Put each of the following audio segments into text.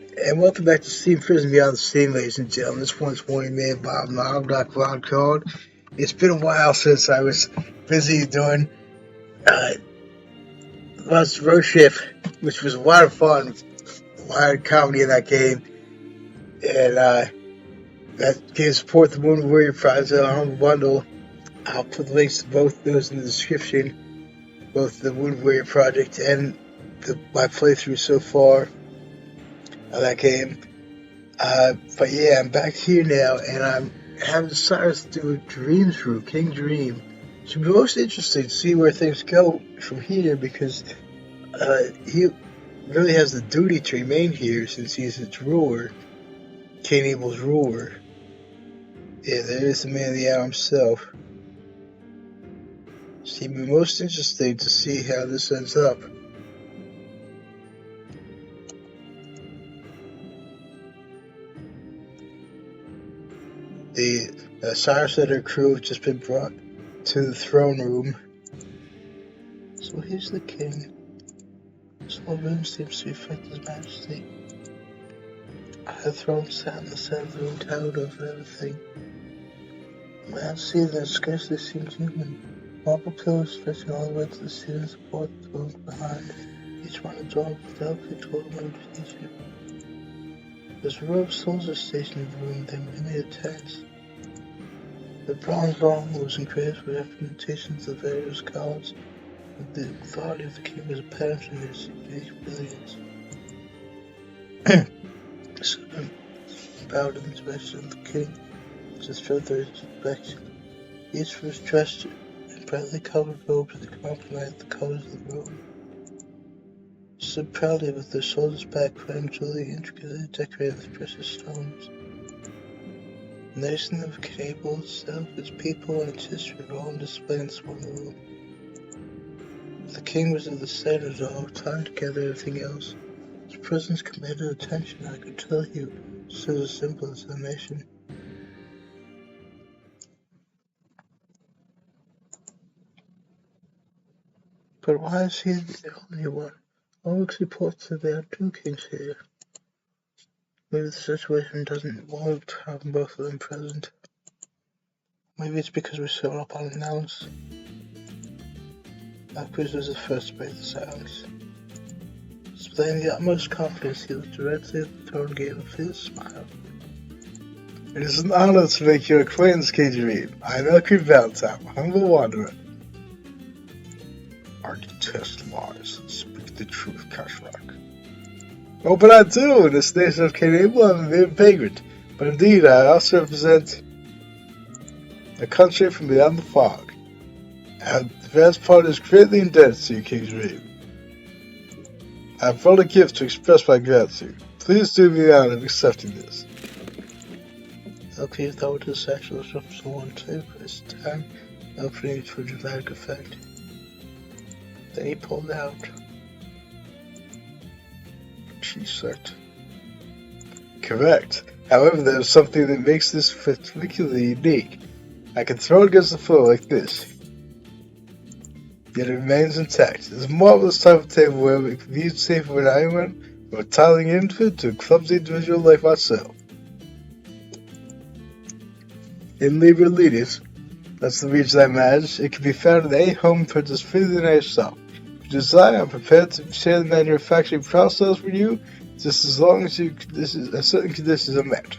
And welcome back to Steam Prison Beyond the Steam, ladies and gentlemen. This one's morning man, Bob Knob, Doc Von called. It's been a while since I was busy doing Lost Road Ship, which was a lot of fun. A lot of comedy in that game. And that game support the Moon Warrior Project on the bundle. I'll put the links to both those in the description. Both the Moon Warrior Project and my playthrough so far of that game. But yeah, I'm back here now, and I'm having Cyrus do a dream through King Dream. Should be most interesting to see where things go from here because he really has the duty to remain here since he's its ruler, King Abel's ruler. Yeah, there is the man of the hour himself. So it'd be most interesting to see how this ends up. The Cyrus and her crew have just been brought to the throne room. So here's the king. This whole room seems to reflect his majesty. The throne sat in the center of the room, towered over everything. Man, see, there scarcely seemed human. Marble pillars stretching all the way to the ceiling support the throne behind, each one adorned with delicately toiled feature. There's a row of soldiers stationed in the room, they were many tents. The bronze armor was engraved with representations of various gods, and the authority of the king was apparent in his unique brilliance. Soon bowed in the direction of the king to show their respect. Each was dressed in brightly colored robes that complemented the colors of the robe. Stood proudly with their shoulders back, framed jewelry intricately decorated with precious stones. The nation of Cable itself, its people, and its history were all on display in this one room. The king was at the center of it all, tying together everything else. His presence commanded attention, I could tell you, stood as simple as the nation. But why is he the only one? All looks reports that there are two kings here. Maybe the situation doesn't warrant having both of them present. Maybe it's because we showed up unannounced. Alcruz was the first to break the silence. Displaying the utmost confidence, he looked directly at the throne and gave a fierce smile. It is an honor to make your acquaintance, King Jereme. I am Alcruz Valentine, humble wanderer. I detest lies. Speak the truth, Kashrak. Oh, but I do! In this nation of King Abel, I'm a mere vagrant. But indeed, I also represent a country from beyond the fog. And the vast part is greatly indebted to you, King Jereme. I have brought a gift to express my gratitude. Please do me the honor of accepting this. Alcruz thought his satchel was up to one too, but this time, opening it for dramatic effect. Then he pulled out. T-shirt. Correct. However, there is something that makes this particularly unique. I can throw it against the floor like this. Yet it remains intact. It's a marvelous type of table where it can be used safer than anyone or tiling into it to a clumsy individual like myself. In Liber Elitis, that's the region I manage, it can be found in any home purchased freely in the United States. If you desire, I'm prepared to share the manufacturing process with you, just as long as certain conditions are met.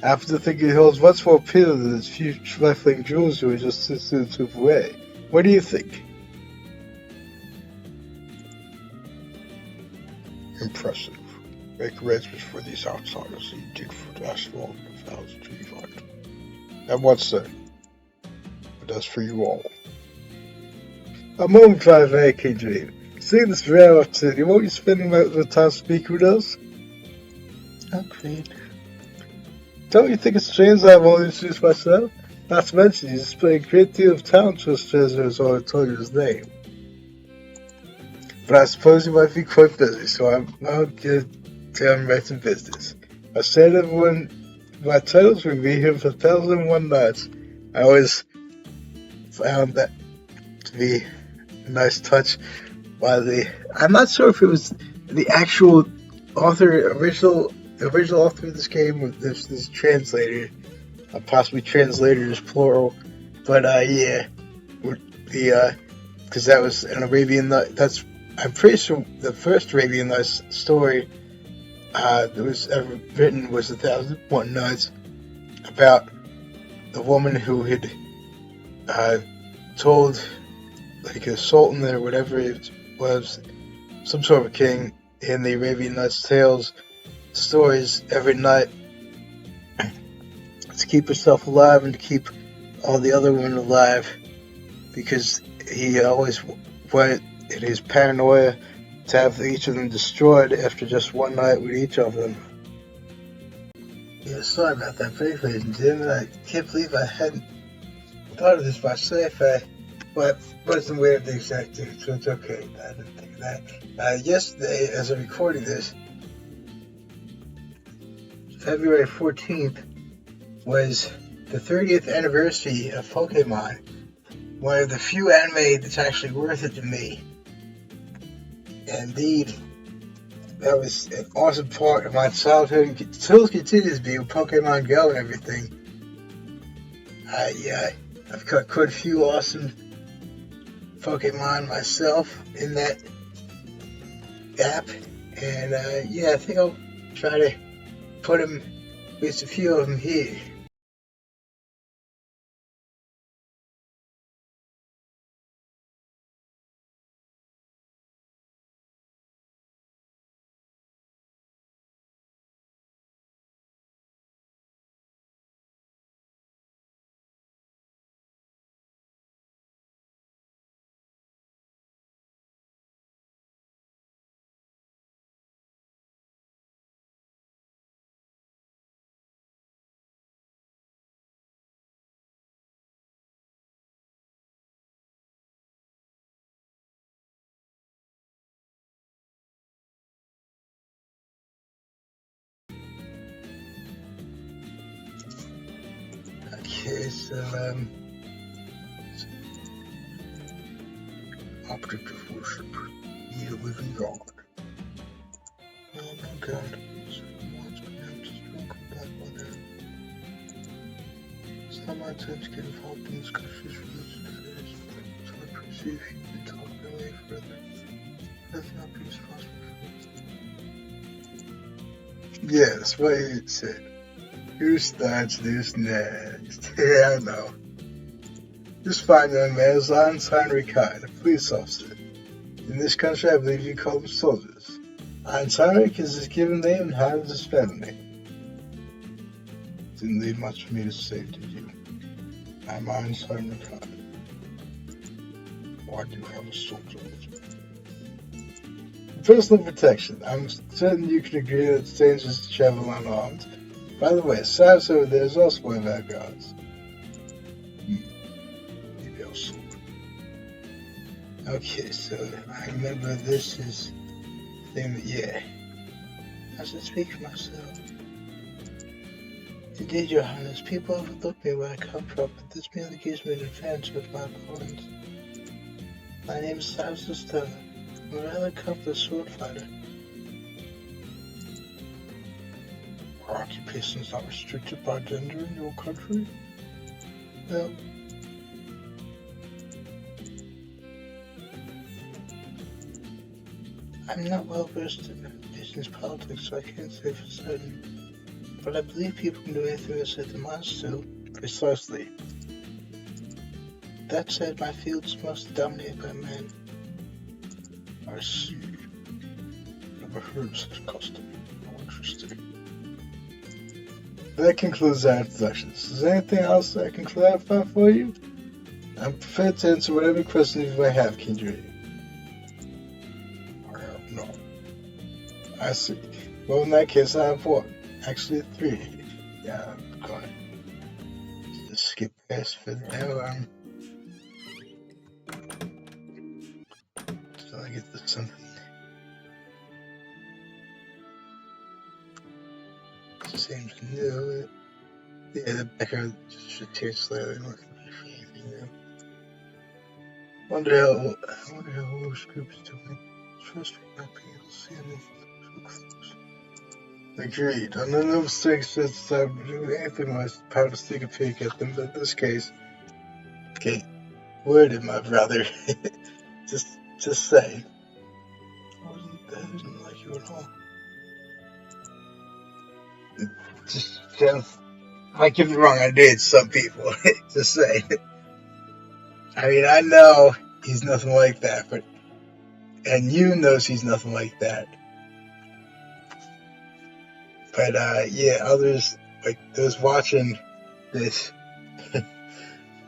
I happen to think it holds much more appeal than its few trifling jewels you were just to away. What do you think? Impressive. Make arrangements for these outsiders you dig for the asphalt and vows to be right. At once then. But as for you all. A moment drive away, King Dream. Seeing this rare opportunity, won't you spend the time speaking with us? Agreed. Don't you think it's strange that I've only introduced myself? Not to mention, you display a great deal of talent to a stranger who's already told you his name. But I suppose you might be quite busy, so I'm not going to right to business. I said everyone, my titles will be here for 1,001 nights. I always found that to be a nice touch by I'm not sure if it was the actual original author of this game was this translator, possibly translators plural, but yeah, the because that was an Arabian Night. I'm pretty sure the first Arabian Nights story that was ever written was 1001 Nights, about the woman who had told like a sultan or whatever it was, some sort of a king in the Arabian Nights tales stories every night to keep herself alive and to keep all the other women alive, because he always wanted, in his paranoia, to have each of them destroyed after just one night with each of them. Yeah, sorry about that break, ladies and gentlemen. I can't believe I hadn't thought of this myself. But wasn't aware of the exact date, so it's okay. I didn't think of that. Yesterday, as I'm recording this, February 14th, was the 30th anniversary of Pokemon. One of the few anime that's actually worth it to me. Indeed, that was an awesome part of my childhood and still continues to be with Pokemon Go and everything. I've caught quite a few awesome Pokemon myself in that app, and I think I'll try to put them, at least a few of them here. Okay, so object of worship, the living God. Oh my God. Some my time to get involved in discussions for those affairs, so I perceive you to talk my way further. That's not be responsible for it. Yes, what it said. Who starts this next? Yeah, I know. This fine young man is Einstein Khan, a police officer. In this country, I believe you call them soldiers. Einstein is his given name and Hans is his family name. Didn't leave much for me to say, did you? I'm Einstein Khan. Why do you have a soldier with me? Personal protection. I'm certain you can agree that it's dangerous to travel unarmed. By the way, Cyrus over there is also one of our guards. Maybe I'll solve it. Okay, so I remember this is the thing that, yeah. I should speak for myself. Indeed, Your Highness, people overlook me where I come from, but this merely gives me an advantage with my opponents. My name is Cyrus Stella. I'm a rather accomplished sword fighter. Are occupations not restricted by gender in your country? Well, I'm not well versed in business politics, so I can't say for certain. But I believe people can do anything they set their minds to. Precisely. That said, my field is mostly dominated by men. I see. Never heard of such a custom. How interesting. That concludes our introductions. Is there anything else I can clarify for you? I'm prepared to answer whatever questions you may have, Kendra. I have none. I see. Well, in that case, I have one. Actually, three. Yeah, I'm going to just skip past for now. Till I get to something. Seems new. Yeah, the background should change slightly. Not for anything new. Wonder how most group is doing. Trust me, not being able to see anything too close. Agreed. Under no circumstances I would do anything my power to sneak a peek at them, but in this case, okay, worded, my brother. just say. I didn't like you at all. Just sounds like you're wrong. I did some people. Just say. I mean, I know he's nothing like that, and you knows he's nothing like that. But yeah, others like those watching this.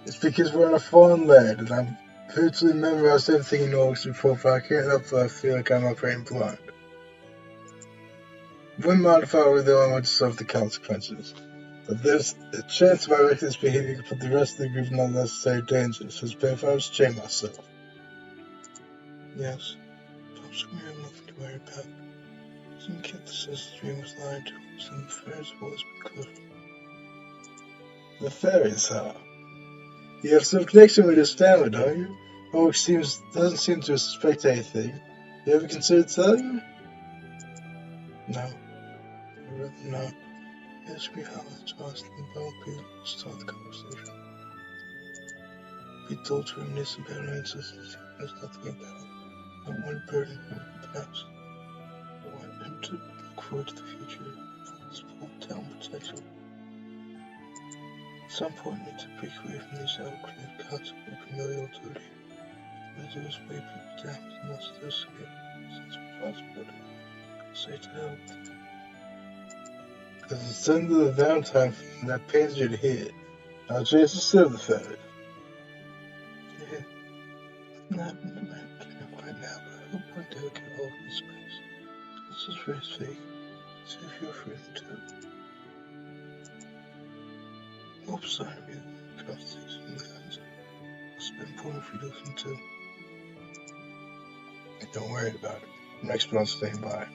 It's because we're on a foreign land, and I'm virtually memorized everything in August's profile. I can't help but feel like I'm operating blind. Wouldn't mind if I were the only one to suffer the consequences. But there's a chance my reckless behavior could put the rest of the group in unnecessary danger, so it's better if I restrain myself. Yes, perhaps we have nothing to worry about. Some kid that says the dream was lying to us, and the fairies will always be clever. The fairies, huh? You have some connection with his family, don't you? Oh, doesn't seem to suspect anything. You ever considered telling him? No, I'd rather not. Yes, we have a trust and don't be start the conversation. Be told to reminisce about our ancestors. There's nothing about it. I don't want to burden him with the past. I want him to look forward to the future. This full town protection. At some point, we need to break away from these outclaid concepts of familial duty. We do is weigh people down with unnecessary sense of responsibility. Say to hell. Because it's the the Valentine film that pains you to hear. Now, Jason still the fetish. Yeah, not in the camp right now, but I hope one day I'll get all of this space. This is for his sake. See if you're free too. Hope sorry to be the conversation in the hands. It's been important for you to listen to. Don't worry about it. Next month, staying by.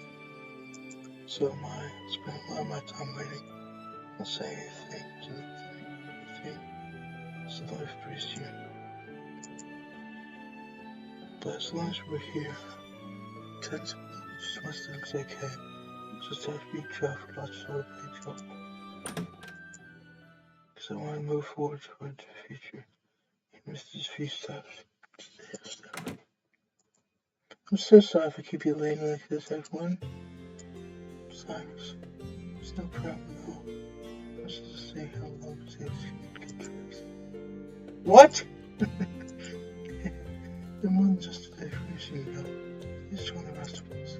So am I. Spend a lot of my time waiting. Not saying anything to anything. It's the life breeze here. But as long as we're here, just much as I can. Just have to be careful not to celebrate trouble. Because I want to move forward toward the future. You missed these few steps. I'm so sorry if I keep you waiting like this, everyone. Cyrus, it's no problem at all. I was just seeing how long it takes you to get dressed. What? The more than just a day for you, you know. Please join the rest of us.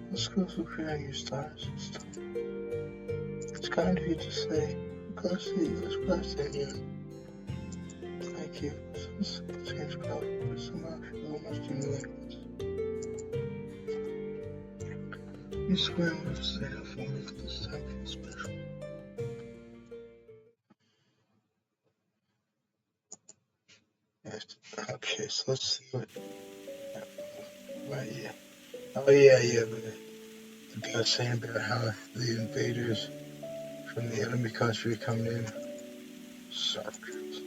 Let's go through creating your stars and stuff. It's kind of you to say. Go see, let's bless you. Thank you. It's a change probably, but somehow I feel almost humiliated. You swear I'm going to stay up for me for this time feels special. Yes. Okay, so let's see what. Right, yeah. Oh, yeah, but the guy saying about how the invaders from the enemy country are coming in. Subject.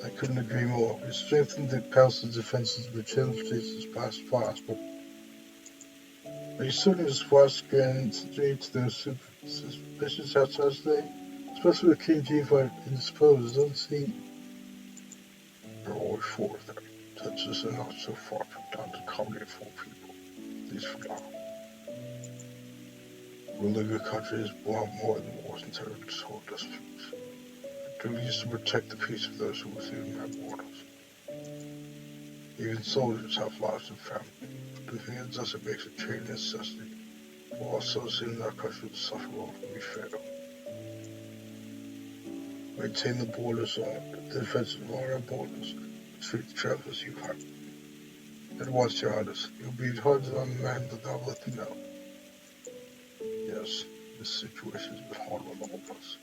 I couldn't agree more. We strengthened the council's defenses with changes as fast as possible. Are you certain the squad's grand street to those suspicious outside today? Especially with King G5 indisposed, doesn't seem. You're always for them. Texas are not so far from down to accommodate for people, at least for now. Ruling a country is more than wars and territorial disputes. Our duty is to protect the peace of those who within my borders. Even soldiers have lives and family. Living in desert makes a trade necessity. While also in our country will suffer all when we fail. Maintain the borders on the defense of all our borders. Treat the travelers you have. And once you're honest, you'll be hard on the man, but I'll let them know. Yes, this situation has been hard on all of us.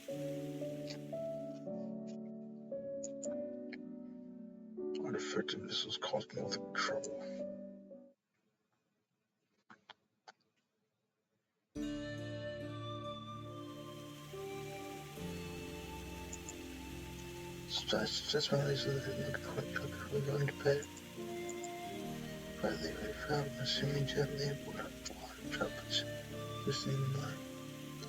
Our effectiveness has caused nothing but trouble. Just when I was looking quite quick before going to bed. Finally, I found him, assuming gently and what I wanted. Trumpets. Just in mind.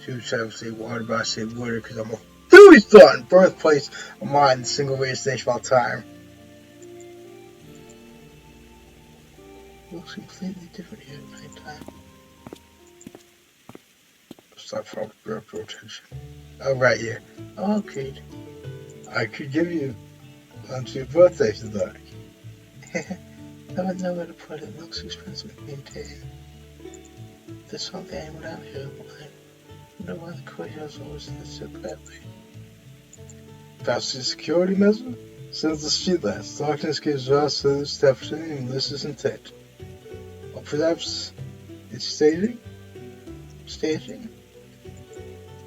She was trying to say water, but I say water because I'm a foodie son, birthplace of mine, the single greatest nation of all time. It looks completely different here at nighttime. Stop from birth rotation. Oh, right, yeah. Okay. I could give you onto your birthday today. I would know where to put it. It looks expensive to maintain. There's something I would out here. I wonder why the courthouse always lit so badly. That's the security measure? Since the street lights, darkness gives rise to this deficit and this is intent. Or perhaps it's staging? Staging?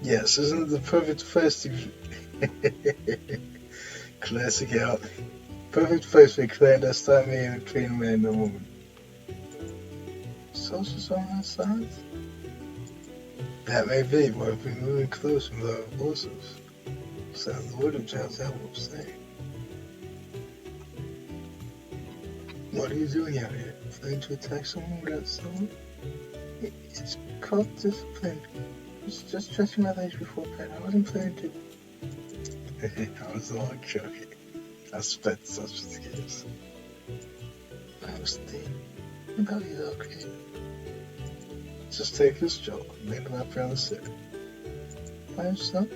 Yes, isn't it the perfect place to... Classic out. Perfect place for clandestine meeting between a man and a woman. Soldiers on that side? That may be, but if we move in closer without voices, sound the word of John's that will say. What are you doing out here? Planning to attack someone without someone? It's called discipline. It's just stretching my legs before bed. I wasn't planning to. I was all joking. I suspect such was the case. I was thinking about you, okay? Just take this job and make a lap around the city. By yourself?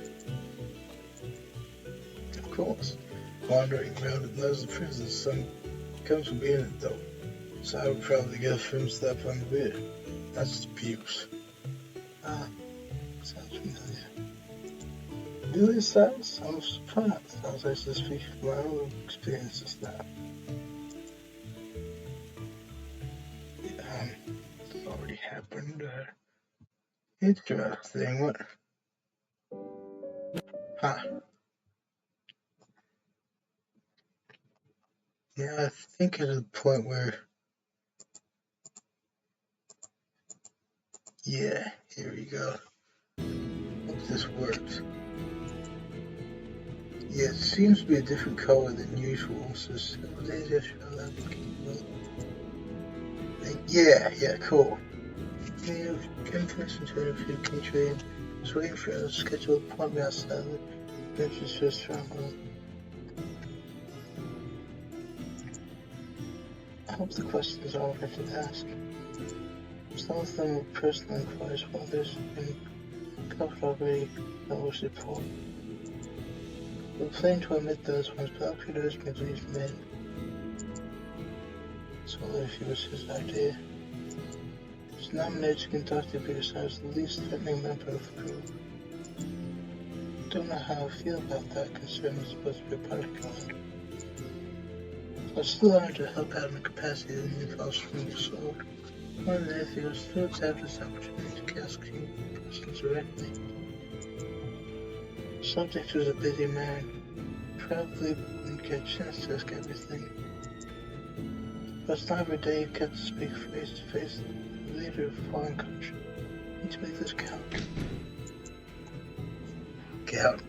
Of course. Wandering around at those prison, the sun comes from being an adult. So I would probably get a firm step on the beer. That's just abuse. Ah, sounds familiar. Really, sounds? I'm surprised. I was actually speaking from my own experiences now. It's already happened. Interesting. What? Huh. Yeah, I think at a point where... Yeah, here we go. Hope this works. Yeah, it seems to be a different color than usual, so several days after that became yeah, cool. Yeah, information to a few key trade. I was waiting for a scheduled appointment outside the entrance restaurant. I hope the questions are all I should ask. Some of them were personal inquiries, while others have been covered already by this report. We're planning to omit those ones, but I'll treat those memories men. So if it was his idea. He's nominated to conduct the because I was the least threatening member of the group. Don't know how I feel about that, considering it's supposed to be a party commander. So I'm still honored to help out in the capacity of the new false from the sword. More than anything, I was thrilled to have this opportunity to ask you questions directly. The subject was a busy man. Probably didn't get a chance to ask everything. But it's not every day you get to speak face to face with the leader of a foreign country. I need to make this count.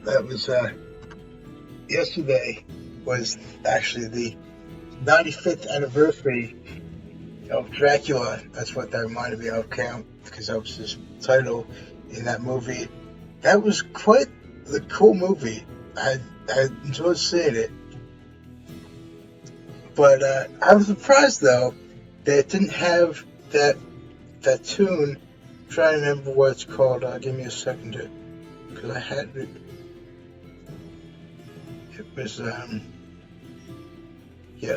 That was, yesterday was actually the 95th anniversary of Dracula. That's what that reminded me of, Count, because that was his title in that movie. That was quite the cool movie. I enjoyed seeing it. But I was surprised, though, that it didn't have that tune. I'm trying to remember what it's called. Give me a second here, because I had it. It was,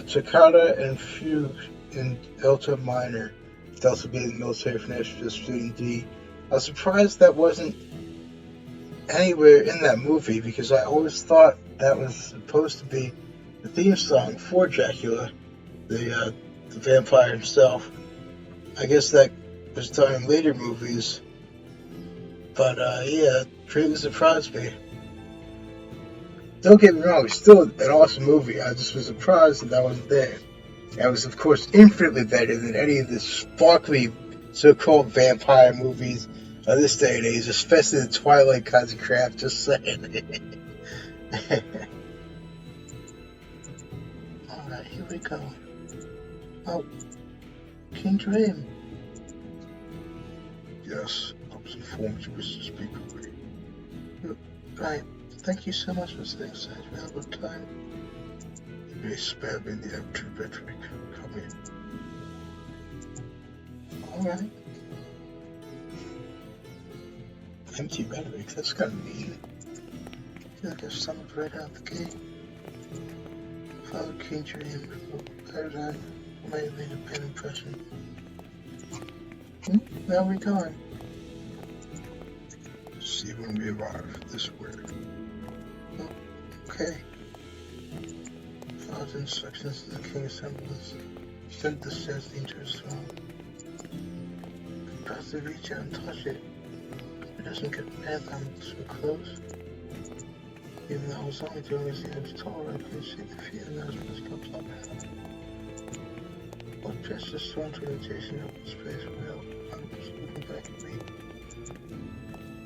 Toccata and Fugue in Delta minor. Delta being the military finesse, just student D. I was surprised that wasn't anywhere in that movie, because I always thought that was supposed to be the theme song for Dracula, the vampire himself. I guess that was done in later movies, but yeah, it really surprised me. Don't get me wrong, it's still an awesome movie. I just was surprised that wasn't there. That was, of course, infinitely better than any of the sparkly so-called vampire movies of this day and age, especially the Twilight kinds of crap, just saying. Alright, here we go. Oh, King JEREME. Yes, I was informed you wish to speak with me. Right. Thank you so much for setting aside valuable time. You may spare me the empty rhetoric. Come in. Alright. Empty rhetoric, that's kind of mean. I feel like I stumbled right out the gate. Father King Jereme from the paradigm might have made a bad impression. Where are we going? See when we arrive this way. Oh, okay. Followed instructions to the king assembled us. Stood the stairs leading to his throne. Could possibly reach out and touch it. It doesn't get mad that I'm so close. Even though I was only doing as I was told, I couldn't shake the feeling that was supposed to come up now. What gestures thrown to an adjacent open space wheel, I was looking back at me.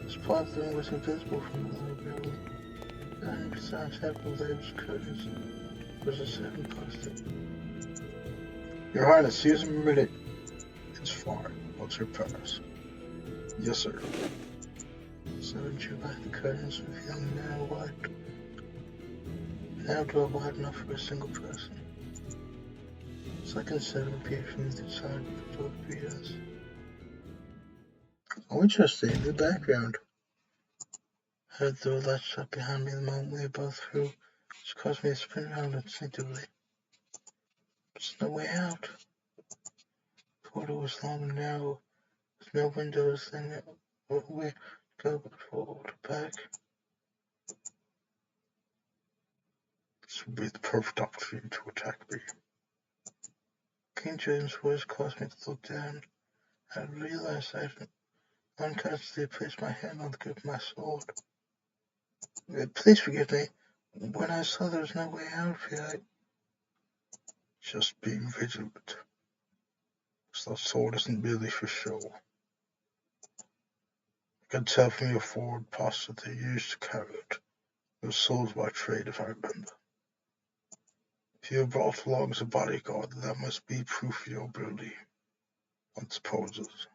This part of the room was invisible from the lower building. And besides several layers curtains, was a certain posted. Your Highness, here's a minute. It's fine. What's your pass? Yes, sir. Someone drew back the curtains, revealing a narrow door wide enough for a single person. Second set appeared from either side of the door to greet us. Oh, interesting. The background. Heard the door latch shut behind me the moment we were both through, which caused me to spin around instinctively. There's no way out. The corridor was long and narrow, with no windows, then where to go but forward or back. This would be the perfect opportunity to attack me. King James' voice caused me to look down. I realized I had unconsciously placed my hand on the grip of my sword. Please forgive me. When I saw there was no way out of here, Just being vigilant. So that sword isn't merely for show. I can tell from your forward posture that you used to carry it. Your soul's by trade, if I remember. If you are brought along as a bodyguard, then that must be proof of your ability. One supposes.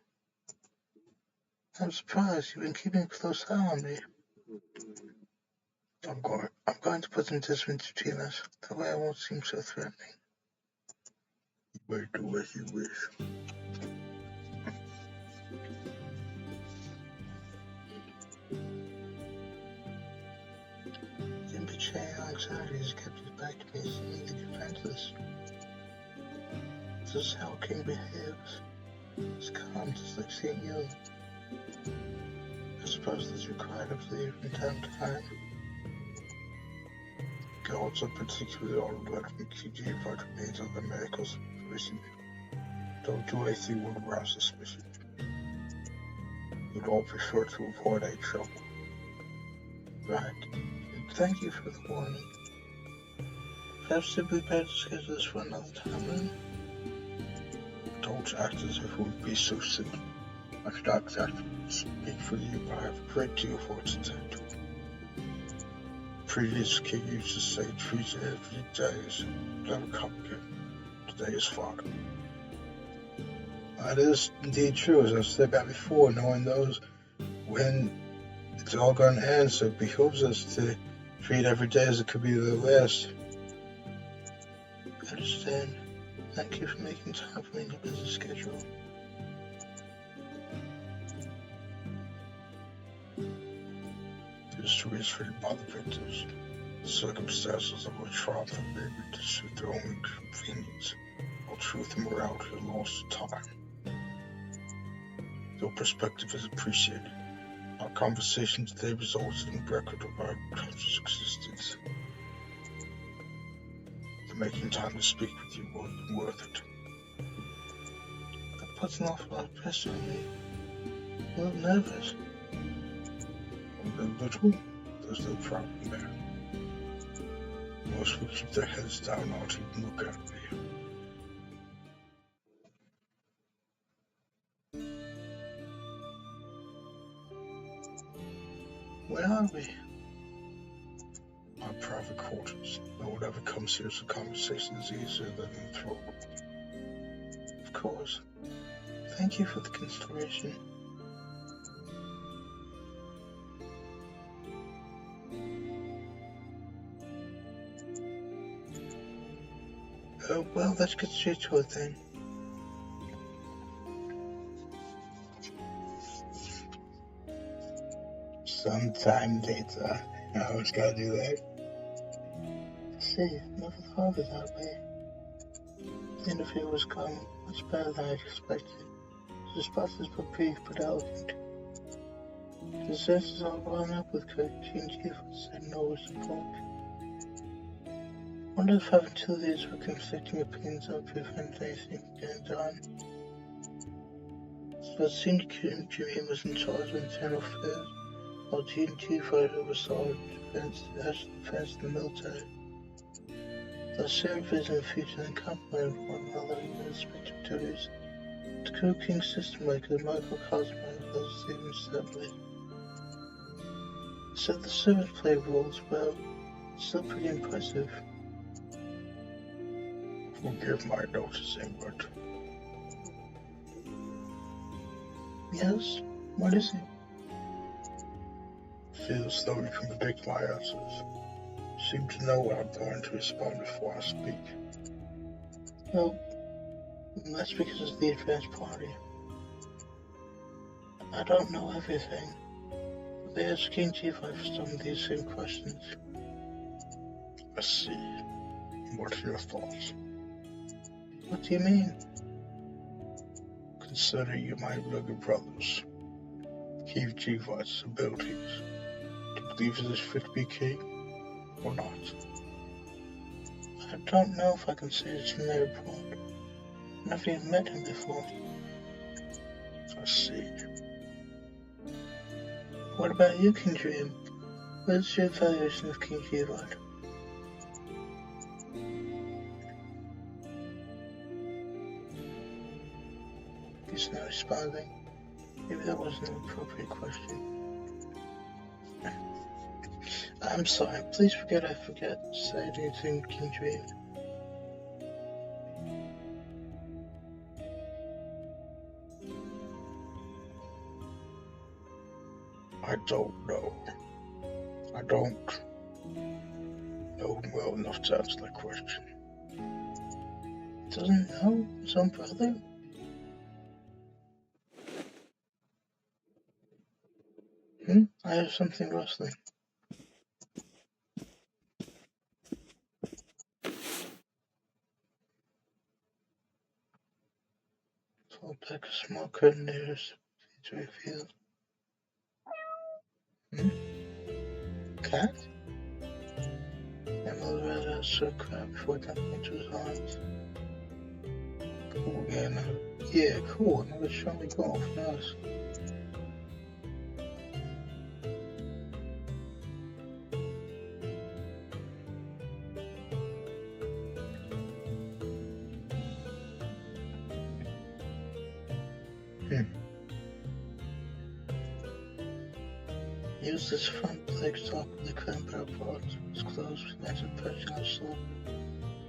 I'm surprised you've been keeping a close eye on me. I'm going to put some distance between us. That way I won't seem so threatening. You may do as you wish. In betraying anxiety has kept his back to me, seemingly defenseless. This is how a king behaves. It's calm, just like seeing you. I suppose that's required of thee from time to time. Gods are particularly honored when Kiji fight remains on the miracles prison. Don't do anything would arouse suspicion. We'd all prefer to avoid any trouble. Right. Thank you for the warning. Perhaps simply better to schedule this for another time then? Don't act as if it would be so soon. I cannot exactly speak for you, but I have a great deal for its intent. The previous king used to say treason every day is never come again. Today is fine. That is indeed true, as I've said that before. No one knows when it's all going to end, so it behooves us to treat every day as it could be the last. I understand. Thank you for making time for me in your busy schedule. History is written by the victors. The circumstances of which triumph have made me to suit their own convenience, while truth and morality are lost to time. Your perspective is appreciated. Our conversation today results in a record of our country's existence. The making time to speak with you will be worth it. That puts an awful lot of pressure on me. I'm a little nervous. A little? There's no problem there. Most will keep their heads down, not even look at me. Where are we? Our private quarters. No one ever comes here, so conversation is easier than in the throne. Of course. Thank you for the consideration. Well, let's get straight to it then. Sometime later. I always gotta do that. See, never thought of it that way. The interview was going much better than I'd expected. The responses were brief but elegant. The senses all wound up with courage, and Chief said no was the point. Wonder if having 2 leaders with conflicting opinions would prevent anything from getting done. So it seemed JEREME was in charge of internal affairs, while Chief oversaw national defense and the military. Thus shared vision of the future and complemented one another in their respective duties. The cooking system like the microcosm of the legislative assembly. So the servants played roles well, still pretty impressive. Forgive my noticing, but Yes? What is it? feels as though you can predict my answers. You seem to know what I'm going to respond before I speak. Well, that's because it's the advanced party. I don't know everything. They asked King Chief for some of these same questions. I see. What are your thoughts? What do you mean? Consider you my younger brothers. King Jiva's abilities. Do you believe he is fit to be king, or not? I don't know if I can say it's from their report. I've never even met him before. I see. What about you, King JEREME? What is your evaluation of King Jivat? He's not responding. Maybe that wasn't an appropriate question. I'm sorry. Please forget I forget to say anything, King JEREME. I don't know. I don't know him well enough to answer that question. Doesn't know his own brother? I have something rustling. Pull back a small curtain there to reveal. Cat? Emily read out so crap before jumping into his arms. Cool, man. Yeah, cool. Another Charlie Golf. Nice. Used his front leg sock with the cramp apart. His clothes began to perch on his shoulder.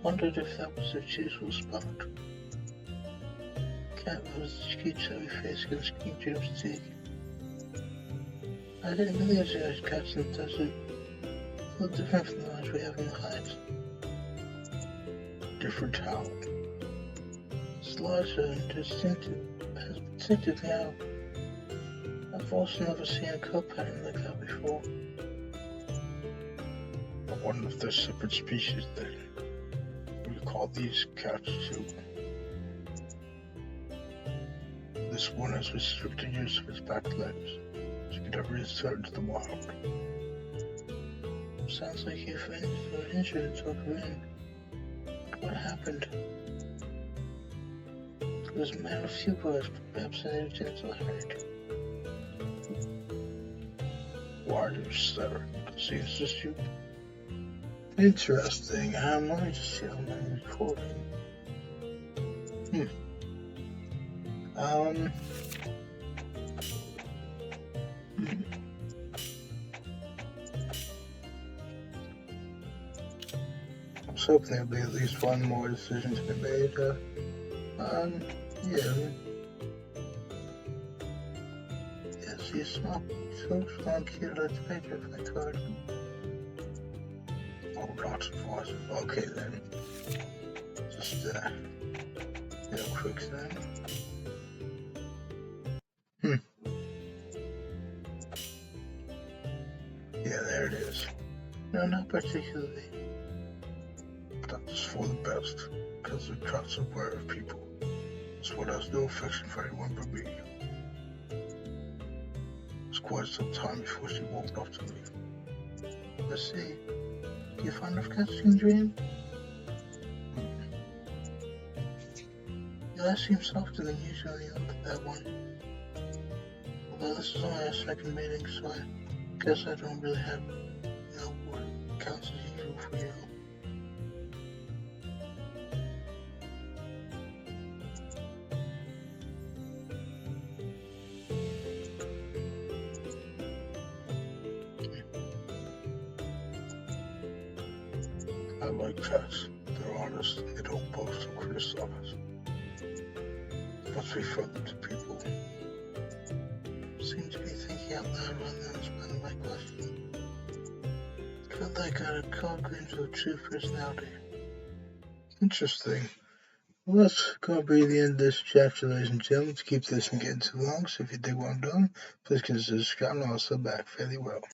Wondered if that was their usual spot. Cat rose his cute chubby face against King JEREME's cheek. I didn't realize you had cats in the desert. A little different from the ones we have in the heights. Different how? It's larger and distinctive. Has a distinctive meow. I've also never seen a coat pattern like that before. I wonder if they're separate species then. We call these cats too. This one has restricted use of its back legs. She can never return to the wild. Sounds like your friends were injured and took her in. What happened? It was a man of few words, but perhaps an gentle hurt. Why are you staring? Does he assist you? Interesting. Let me just see on my recording. I was hoping there'd be at least one more decision to be made. Yeah. Yes, you smell so strong here. Let's make it if I could. Oh, not advisable. Okay then. Just quicksand. Yeah, there it is. No, not particularly. That was for the best, because it cuts aware of people. That's what has no affection for anyone but me. It was quite some time before she walked up to me. Let's see. Do you find of catching dream? Yeah, that seems softer than usually under that one. Although this is only our second meeting, so I guess I don't really have what counts as usual for you. I like cats. They're honest. They don't boast or criticize. Must be friendly to people. Seem to be thinking out loud rather than responding my question. Felt like I had a cold glimpse of a true personality. Interesting. Well, that's going to be the end of this chapter, ladies and gentlemen. To keep this from getting too long, so if you dig what I'm doing, please consider subscribing. I'll also back fairly well.